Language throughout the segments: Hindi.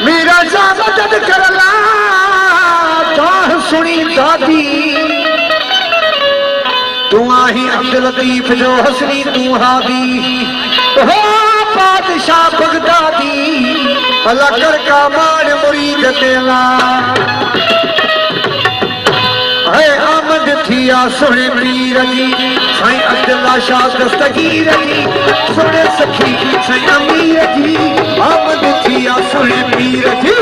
मेरा सा मदद करला चाह सुनी दादी तू आही अब्दुल लतीफ जो हसनी तू हादी हो बादशाह बगदादी अल्लाह कर का मान मुरीद तेला है आमद थिया सुने पीर जी साईं अब्दुल्ला शाह दस्तगीर जी सुने सखी साईं अमीर जी आमद थिया सुने पीर जी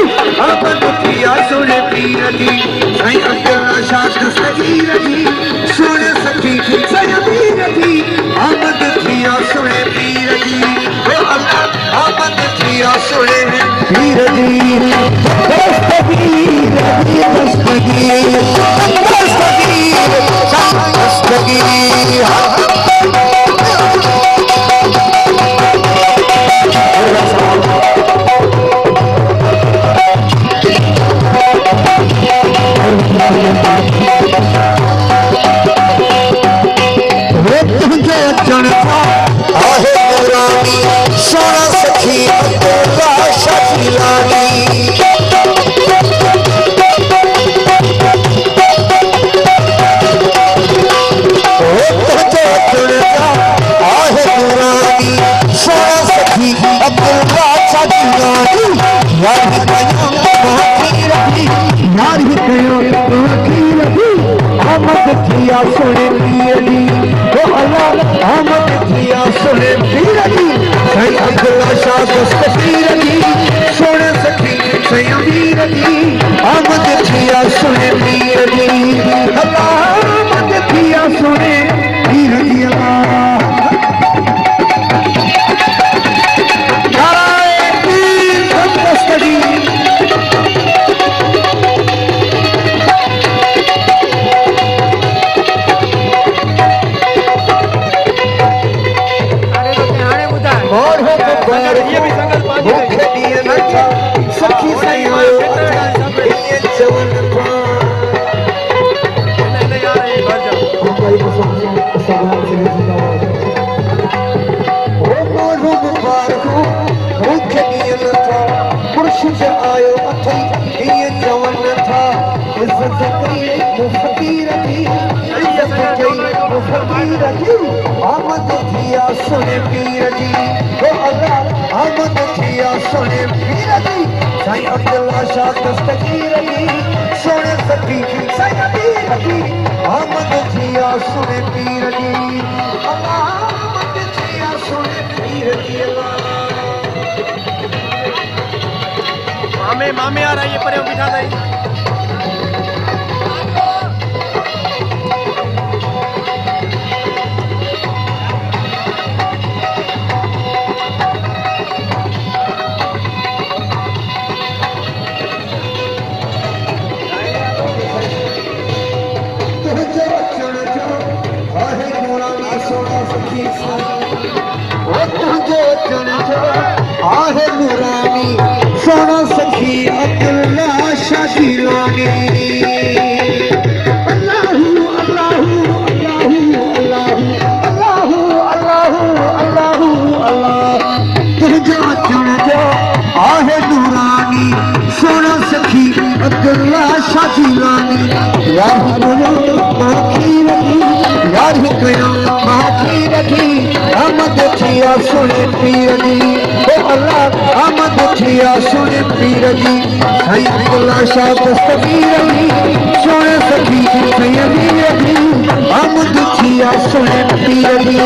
आमद थिया सुने पीर जी साईं अब्दुल्ला शाह दस्तगीर जी सुने सखी साईं अमीर जी आमद थिया सुने पीर जी ओ अल्लाह आमद थिया सुने पीर जी दस्तगीर दस्तगीर सोना सखी अब्दुल्ला शाह जिलानी आमद थिया सुने पीर जी ओ अल्लाह आमद थिया सुने पीर जी साईं अब्दुल्ला शाह दस्तगीर जी सुने सखी साईं अमीर जी आमद थिया सुने पीर जी अल्लाह आमद थिया सुने पीर जी अल्लाह सखी साईं मुर्शिद आयो अथई ये जवन था इज्जत कई फकीर की इज्जत कई फकीर की आमद थिया सुने पीर जी ओ अल्लाह आमद थिया सुने पीर जी साईं अब्दुल्ला शाह दस्तगीर जी सुने सखी साईं अमीर जी आमद थिया सुने पीर जी अल्लाह आमद थिया सुने पीर जी अल्लाह मामे मामे आ रही है पर बिठा दे आहे नूरानी सोना सखी अब्दुल्ला शाह जिलानी अल्लाहू अल्लाहू अल्लाहू अल्लाहू अल्लाहू अल्लाहू अल्लाह तुझे चुन जो आहे नूरानी सोना सखी अब्दुल्ला शाह जिलानी यार बोलो माखी रखी यार कयो माखी रखी आमद थिया सुने पीर जी ओ अल्लाह आमद थिया सुने पीर जी साईं अब्दुल्ला शाह दस्तगीर जी सुने सखी साईं अमीर जी आमद थिया सुने पीर जी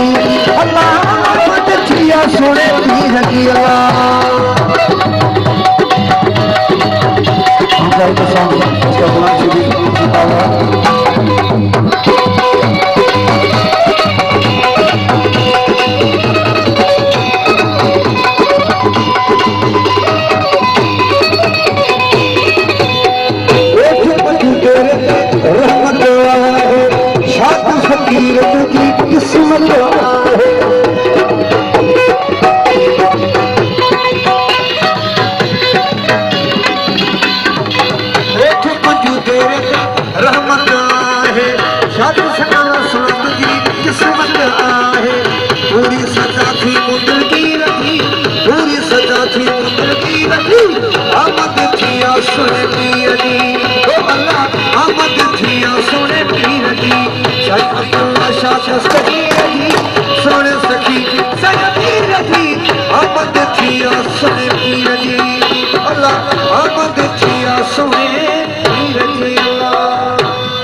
अल्लाह आमद थिया सुने पीर जी अल्लाह पूरी सजा थी मुंदर की रखी पूरी सजा थी मुंदर की रखी अल्लाह आमद थिया सोने पीर दी शाह अब्दुल्ला शाह दस्तगीर